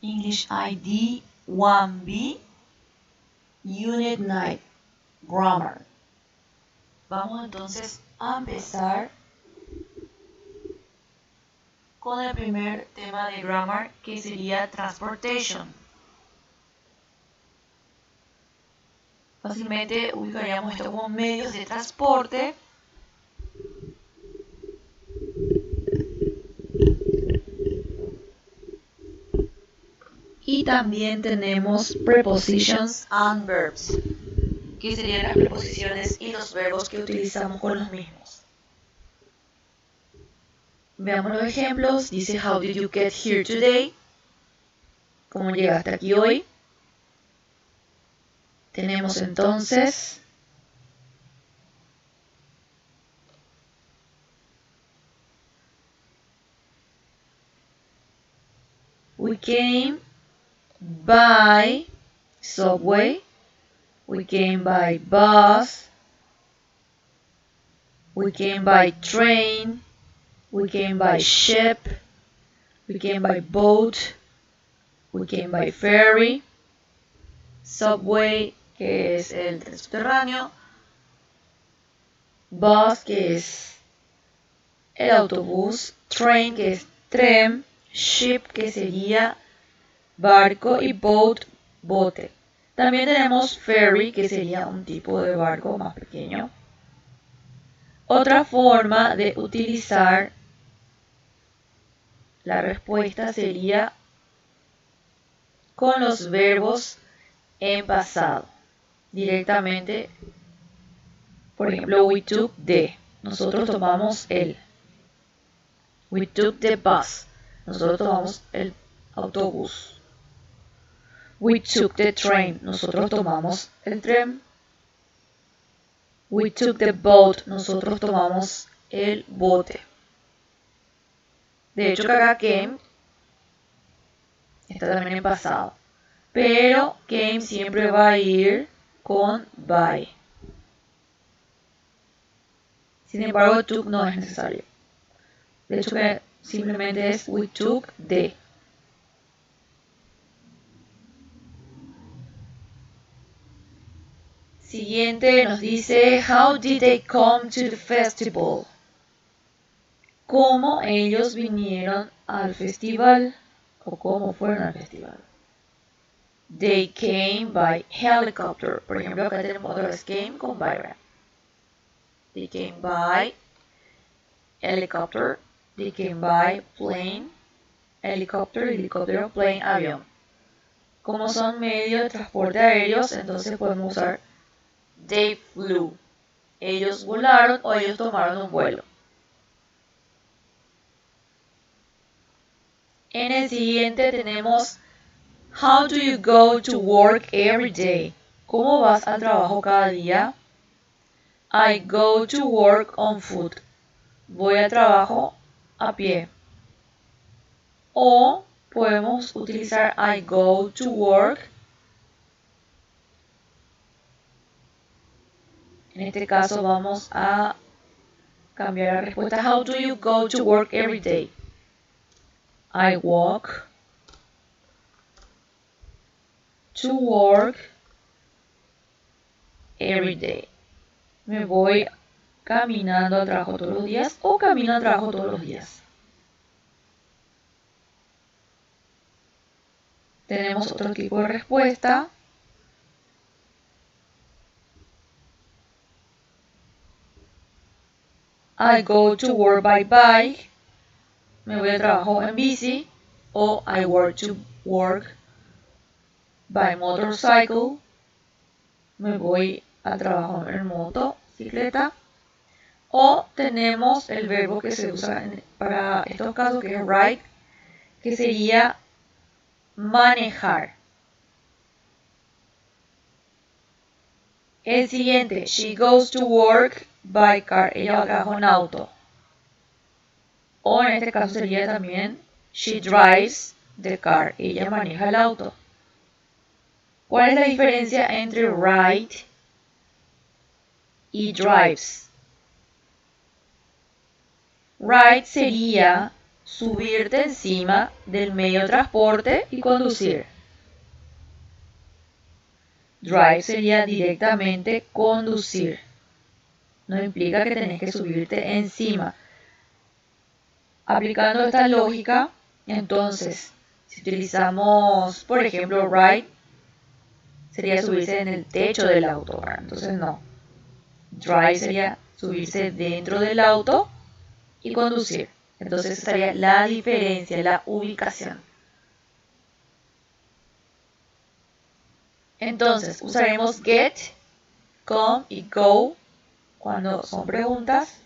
English ID 1B, Unit 9, Grammar. Vamos entonces a empezar con el primer tema de grammar, que sería transportation. Fácilmente ubicaríamos esto como medios de transporte. Y también tenemos prepositions and verbs, que serían las preposiciones y los verbos que utilizamos con los mismos. Veamos los ejemplos. Dice, how did you get here today? ¿Cómo llegaste aquí hoy? Tenemos entonces we came by subway, we came by bus, we came by train, we came by ship, we came by boat, we came by ferry. Subway, que es el tren subterráneo, bus, que es el autobús, train, que es tren, ship, que sería barco, y boat, bote. También tenemos ferry, que sería un tipo de barco más pequeño. Otra forma de utilizar la respuesta sería con los verbos en pasado. Directamente, por ejemplo, we took the. Nosotros tomamos el. We took the bus. Nosotros tomamos el autobús. We took the train. Nosotros tomamos el tren. We took the boat. Nosotros tomamos el bote. De hecho, que acá came está también en pasado. Pero came siempre va a ir con by. Sin embargo, took no es necesario. De hecho, que simplemente es we took the. Siguiente nos dice, how did they come to the festival? ¿Cómo ellos vinieron al festival? ¿O cómo fueron al festival? They came by helicopter. Por ejemplo, acá tenemos otra vez came con by. They came by helicopter. They came by plane. Helicopter, helicóptero, plane, avión. Como son medios de transporte aéreos, entonces podemos usar they flew. Ellos volaron o ellos tomaron un vuelo. En el siguiente tenemos how do you go to work every day? ¿Cómo vas al trabajo cada día? I go to work on foot. Voy al trabajo a pie. O podemos utilizar I go to work. En este caso vamos a cambiar la respuesta. How do you go to work every day? I walk to work every day. Me voy caminando al trabajo todos los días o camino al trabajo todos los días. Tenemos otro tipo de respuesta. I go to work by bike. Me voy al trabajo en bici. O I work to work by motorcycle. Me voy al trabajo en motocicleta. O tenemos el verbo que se usa para estos casos, que es ride, que sería manejar. El siguiente, she goes to work by car. Ella va a trabajar en auto. O en este caso sería también she drives the car. Ella maneja el auto. ¿Cuál es la diferencia entre ride y drives? Ride sería subirte encima del medio de transporte y conducir. Drive sería directamente conducir. No implica que tenés que subirte encima. Aplicando esta lógica, entonces, si utilizamos, por ejemplo, ride, sería subirse en el techo del auto, ¿verdad? Entonces no. Drive sería subirse dentro del auto y conducir. Entonces estaría la diferencia, la ubicación. Entonces usaremos get, come y go cuando son preguntas.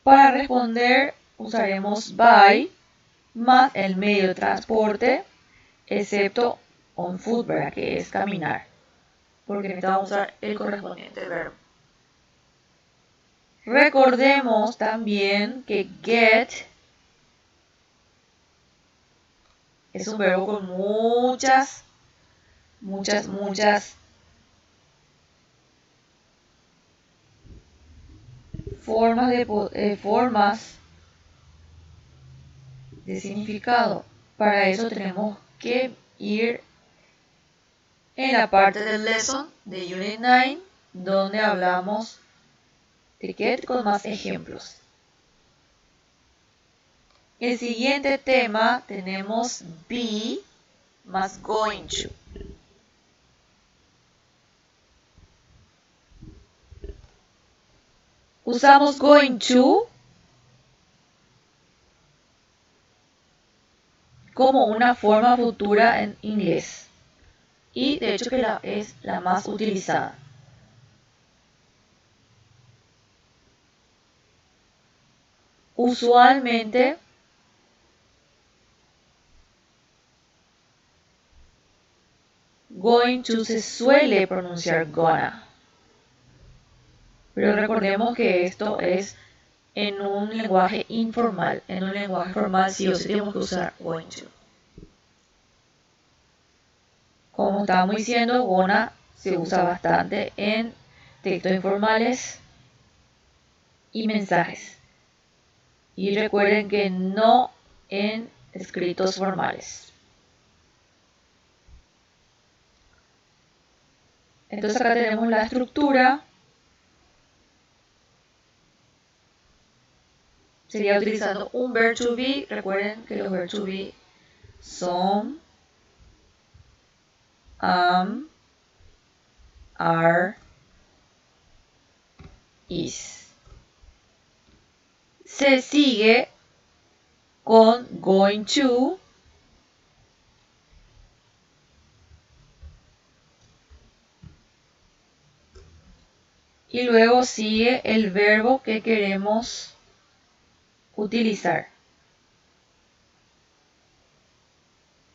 Para responder usaremos by más el medio de transporte, excepto on foot, ¿verdad? Que es caminar. Porque necesitamos usar el correspondiente verbo. Recordemos también que get es un verbo con muchas formas de significado. Para eso tenemos que ir en la parte del lesson de Unit 9, donde hablamos de get con más ejemplos. El siguiente tema tenemos be más going to. Usamos going to como una forma futura en inglés. Y de hecho que es la más utilizada. Usualmente going to se suele pronunciar gonna. Pero recordemos que esto es en un lenguaje informal. En un lenguaje formal sí o sí tenemos que usar going to. Como estábamos diciendo, gonna se usa bastante en textos informales y mensajes. Y recuerden que no en escritos formales. Entonces acá tenemos la estructura. Sería utilizando un verb to be. Recuerden que los verbs to be son, am, are, is. Se sigue con going to, y luego sigue el verbo que queremos utilizar.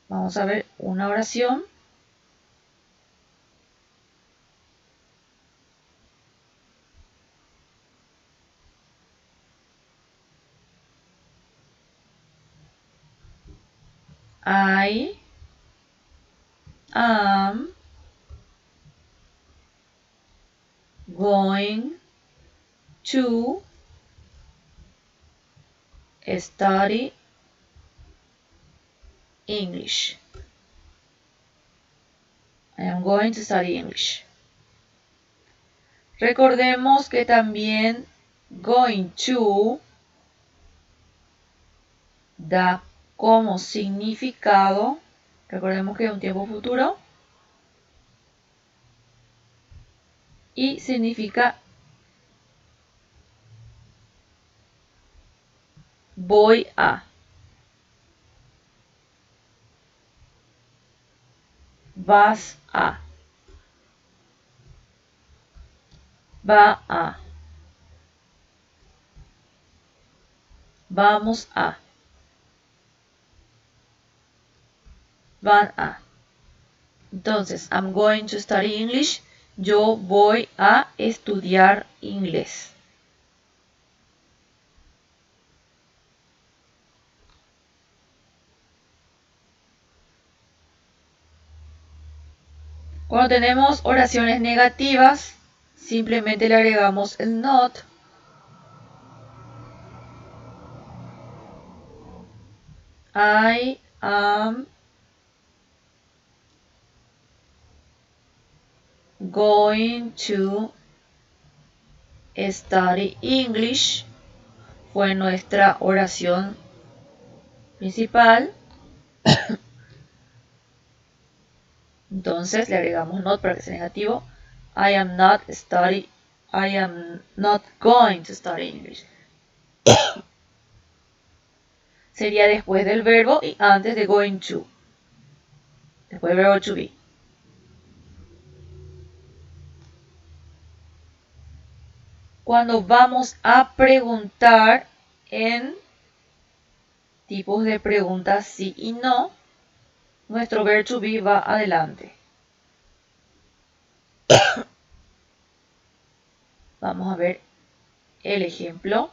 Vamos a ver una oración. I am going to study English. I am going to study English. Recordemos que también going to da como significado, recordemos que es un tiempo futuro, y significa voy a. Vas a. Va a. Vamos a. Van a. Entonces, I'm going to study English. Yo voy a estudiar inglés. Cuando tenemos oraciones negativas, simplemente le agregamos el not I am going to study English fue nuestra oración principal. Entonces le agregamos not para que sea negativo. I am not going to study English. Sería después del verbo y antes de going to. Después del verbo to be. Cuando vamos a preguntar en tipos de preguntas sí y no, nuestro verbo to be va adelante. Vamos a ver el ejemplo.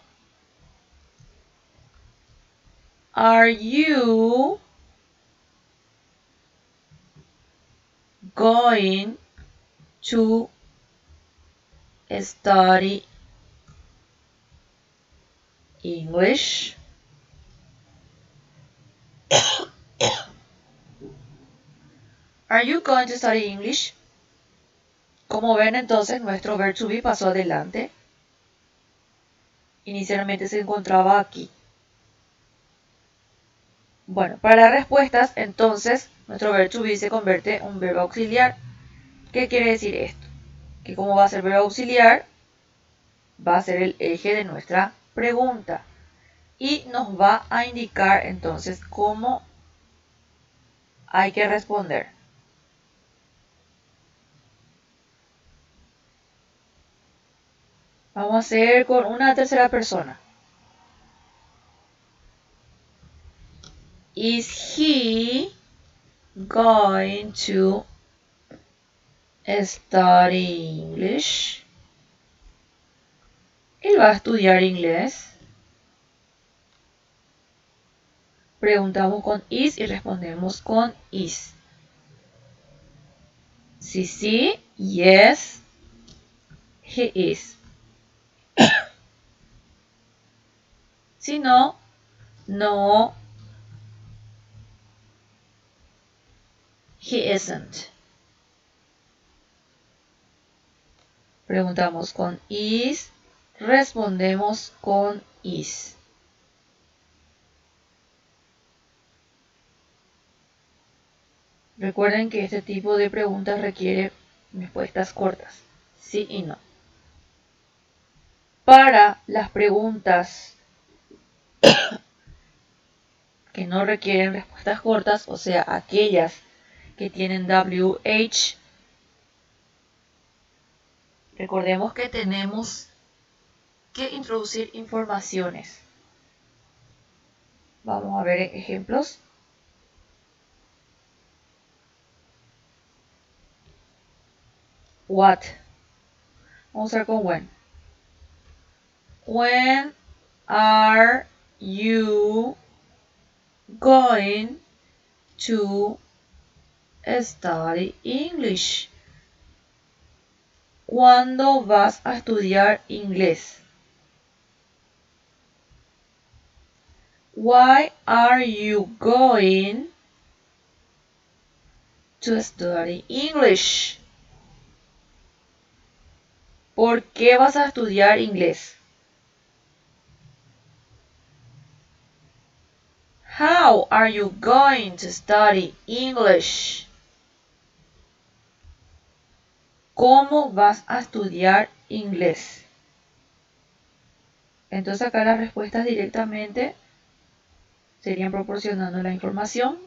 Are you going to study English? Are you going to study English? Como ven, entonces nuestro verbo to be pasó adelante. Inicialmente se encontraba aquí. Bueno, para las respuestas, entonces, nuestro verbo to be se convierte en un verbo auxiliar. ¿Qué quiere decir esto? Que como va a ser verbo auxiliar, va a ser el eje de nuestra pregunta. Y nos va a indicar entonces cómo hay que responder. Vamos a hacer con una tercera persona. Is he going to study English? Él va a estudiar inglés. Preguntamos con is y respondemos con is. Si sí, yes, he is. Si no, no, he isn't. Preguntamos con is, respondemos con is. Recuerden que este tipo de preguntas requiere respuestas cortas, sí y no. Para las preguntas que no requieren respuestas cortas, o sea, aquellas que tienen WH, recordemos que tenemos que introducir informaciones. Vamos a ver ejemplos. What. Vamos a ver con when. When are you going to study English? ¿Cuándo vas a estudiar inglés? Why are you going to study English? ¿Por qué vas a estudiar inglés? How are you going to study English? ¿Cómo vas a estudiar inglés? Entonces acá las respuestas directamente serían proporcionando la información.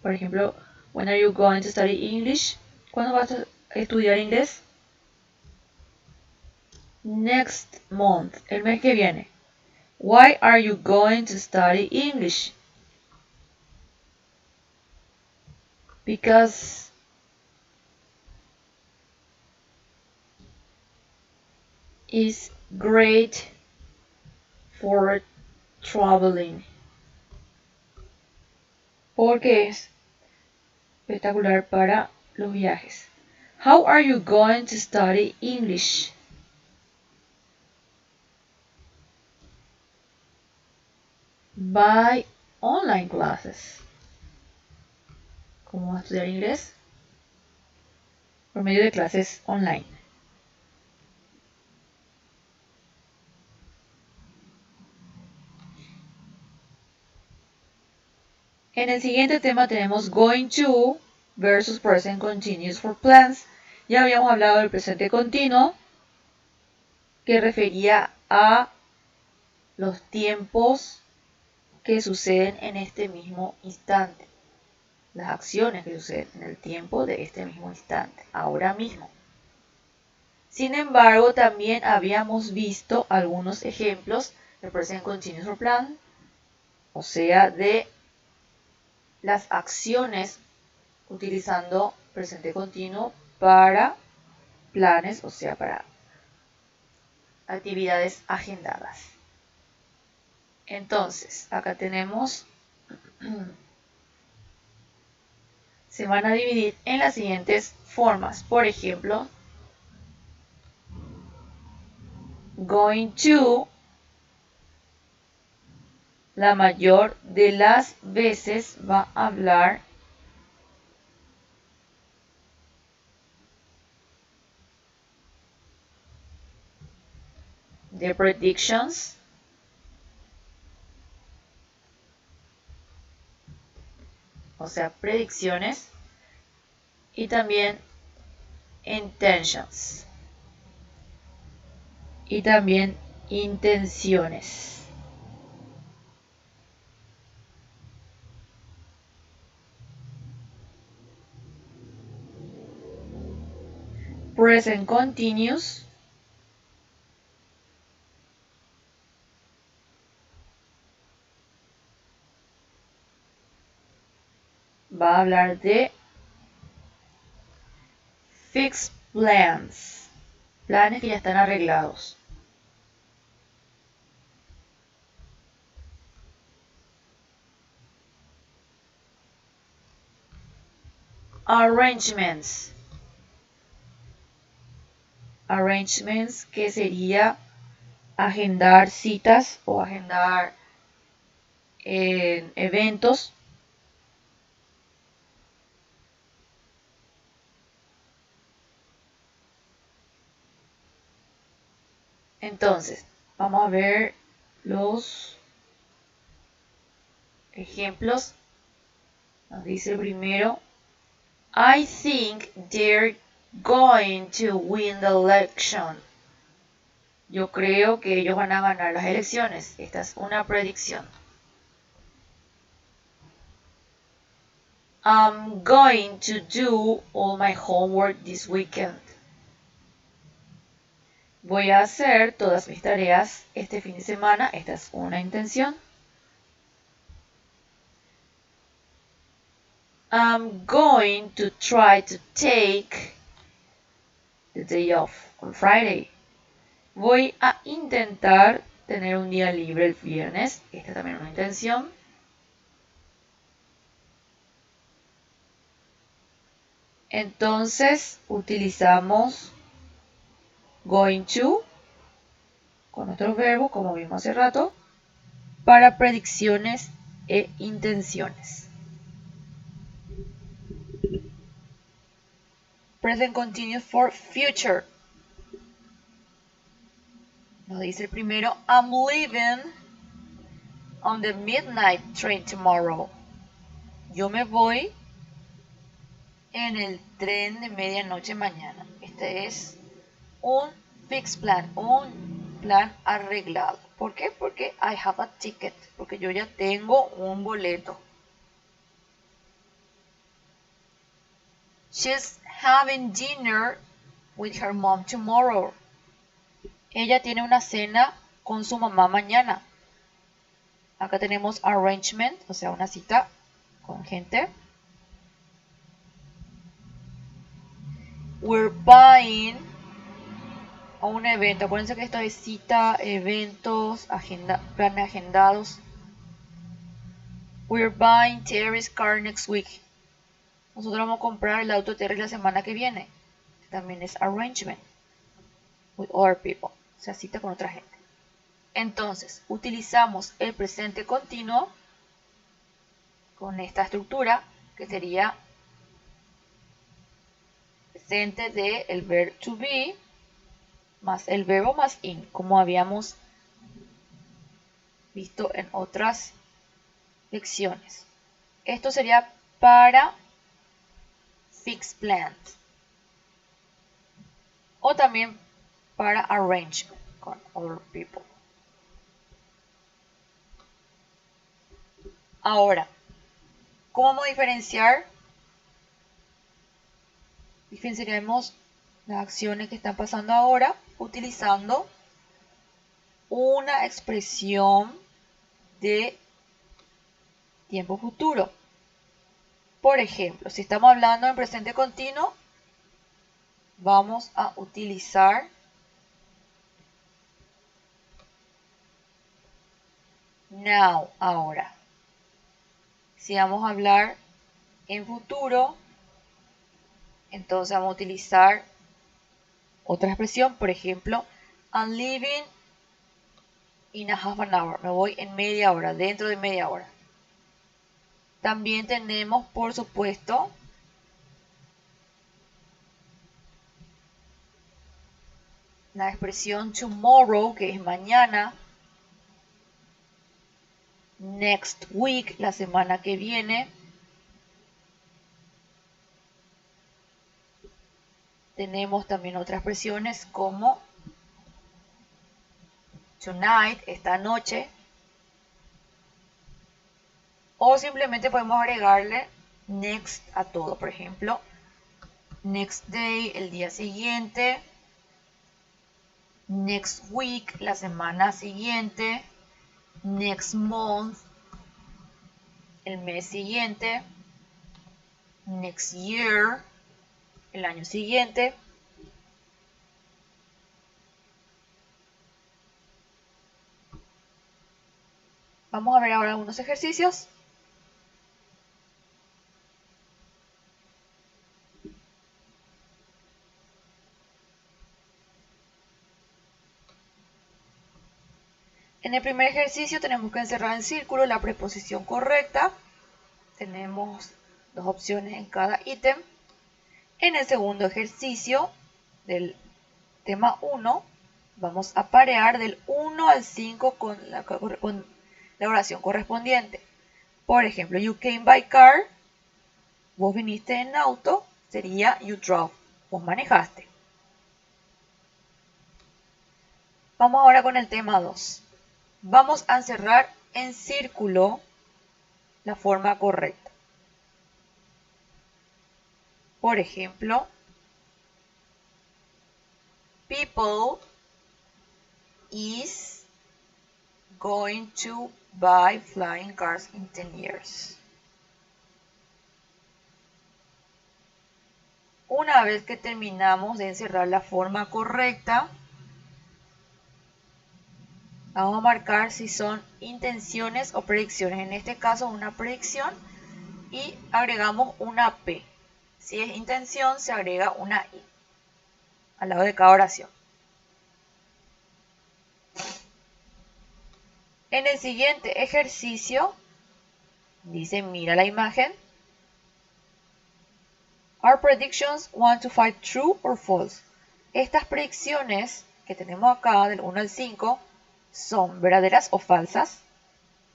Por ejemplo, when are you going to study English? ¿Cuándo vas a estudiar inglés? Next month, el mes que viene. Why are you going to study English? Because it's great for traveling. Porque es espectacular para los viajes. How are you going to study English? By online classes. ¿Cómo vas a estudiar inglés? Por medio de clases online. En el siguiente tema tenemos going to versus present continuous for plans. Ya habíamos hablado del presente continuo, que refería a los tiempos que suceden en este mismo instante. Las acciones que suceden en el tiempo de este mismo instante, ahora mismo. Sin embargo, también habíamos visto algunos ejemplos de present continuous for plan, o sea, de las acciones utilizando presente continuo para planes, o sea, para actividades agendadas. Entonces, acá tenemos, se van a dividir en las siguientes formas. Por ejemplo, going to, la mayor de las veces va a hablar de predictions, o sea, predicciones, y también intentions, y también intenciones. Present continuous va a hablar de fixed plans, planes que ya están arreglados. Arrangements. Arrangements, que sería agendar citas o agendar eventos. Entonces, vamos a ver los ejemplos. Nos dice primero, I think they're going to win the election. Yo creo que ellos van a ganar las elecciones. Esta es una predicción. I'm going to do all my homework this weekend. Voy a hacer todas mis tareas este fin de semana. Esta es una intención. I'm going to try to take the day off on Friday. Voy a intentar tener un día libre el viernes. Esta también es una intención. Entonces utilizamos going to con nuestros verbos, como vimos hace rato, para predicciones e intenciones. Present continuous for future. Nos dice el primero, I'm leaving on the midnight train tomorrow. Yo me voy en el tren de medianoche mañana. Este es un fixed plan, un plan arreglado. ¿Por qué? Porque I have a ticket, porque yo ya tengo un boleto. She's having dinner with her mom tomorrow. Ella tiene una cena con su mamá mañana. Acá tenemos arrangement, o sea, una cita con gente. We're buying a un evento. Acuérdense que esto es cita, eventos, planes agendados. We're buying Terry's car next week. Nosotros vamos a comprar el auto de Terry la semana que viene. También es arrangement with other people. O sea, cita con otra gente. Entonces, utilizamos el presente continuo con esta estructura que sería presente del verb to be más el verbo más in, como habíamos visto en otras lecciones. Esto sería para fixed plant o también para arrangement con other people. Ahora, ¿cómo diferenciar? Diferenciaremos las acciones que están pasando ahora utilizando una expresión de tiempo futuro. Por ejemplo, si estamos hablando en presente continuo, vamos a utilizar now ahora. Si vamos a hablar en futuro, entonces vamos a utilizar otra expresión, por ejemplo, I'm leaving in a half an hour. Me voy en media hora, dentro de media hora. También tenemos, por supuesto, la expresión tomorrow, que es mañana. Next week, la semana que viene. Tenemos también otras expresiones como tonight, esta noche. O simplemente podemos agregarle next a todo. Por ejemplo, next day, el día siguiente. Next week, la semana siguiente. Next month, el mes siguiente. Next year, el año siguiente. Vamos a ver ahora algunos ejercicios. En el primer ejercicio tenemos que encerrar en círculo la preposición correcta. Tenemos dos opciones en cada ítem. En el segundo ejercicio del tema 1, vamos a parear del 1 al 5 con la oración correspondiente. Por ejemplo, you came by car, vos viniste en auto, sería you drove, vos manejaste. Vamos ahora con el tema 2. Vamos a encerrar en círculo la forma correcta. Por ejemplo, people is going to buy flying cars in 10 years. Una vez que terminamos de encerrar la forma correcta, vamos a marcar si son intenciones o predicciones. En este caso, una predicción y agregamos una P. Si es intención, se agrega una I al lado de cada oración. En el siguiente ejercicio, dice, mira la imagen. Are predictions 1 to 5 true or false? Estas predicciones que tenemos acá, del 1 al 5, ¿son verdaderas o falsas?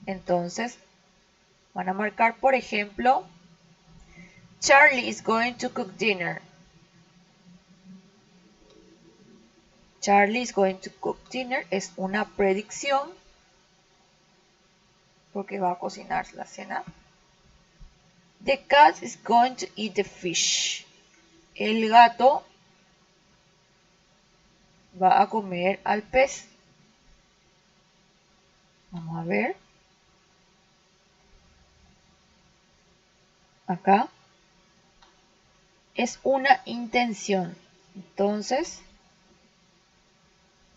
Entonces, van a marcar, por ejemplo, Charlie is going to cook dinner. Charlie is going to cook dinner es una predicción porque va a cocinar la cena. The cat is going to eat the fish. El gato va a comer al pez. Vamos a ver. Acá es una intención. Entonces,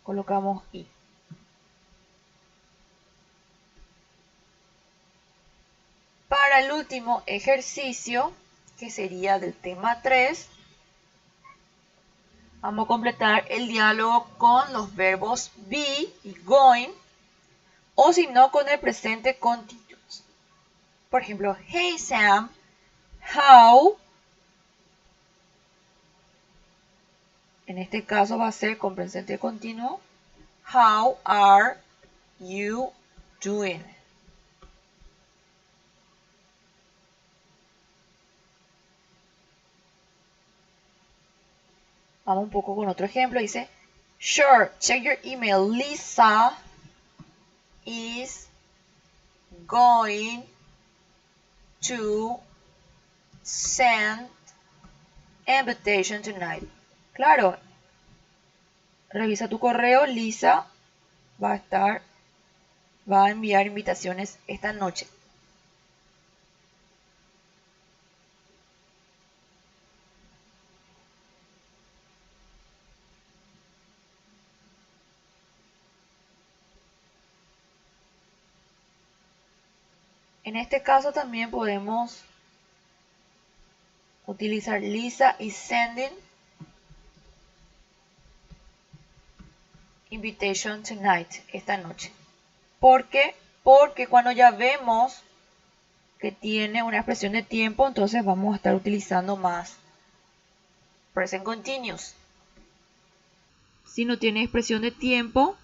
colocamos I. Para el último ejercicio, que sería del tema 3, vamos a completar el diálogo con los verbos be y going, o si no, con el presente continuous. Por ejemplo, hey Sam, how. En este caso va a ser con presente continuo. How are you doing? Vamos un poco con otro ejemplo. Dice, sure, check your email. Lisa is going to send invitation tonight. Claro, revisa tu correo. Lisa va a enviar invitaciones esta noche. En este caso también podemos utilizar Lisa is sending invitation tonight, esta noche. ¿Por qué? Porque cuando ya vemos que tiene una expresión de tiempo, entonces vamos a estar utilizando más present continuous. Si no tiene expresión de tiempo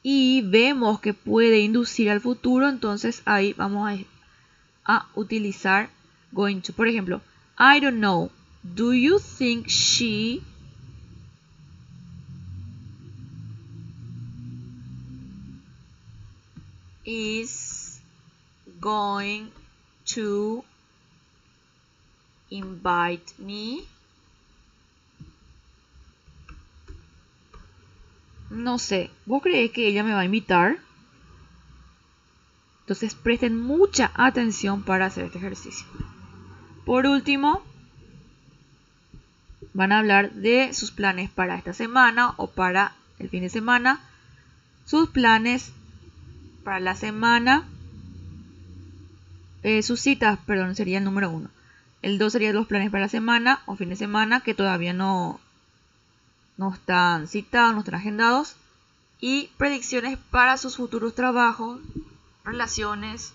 y vemos que puede inducir al futuro, entonces ahí vamos a utilizar going to. Por ejemplo, I don't know. Do you think she is going to invite me? No sé, ¿vos creés que ella me va a invitar? Entonces presten mucha atención para hacer este ejercicio. Por último, van a hablar de sus planes para esta semana o para el fin de semana. Sus planes para la semana. Sus citas, perdón, sería el número 1. El 2 sería los planes para la semana o fin de semana que todavía no están citados, no están agendados. Y predicciones para sus futuros trabajos, relaciones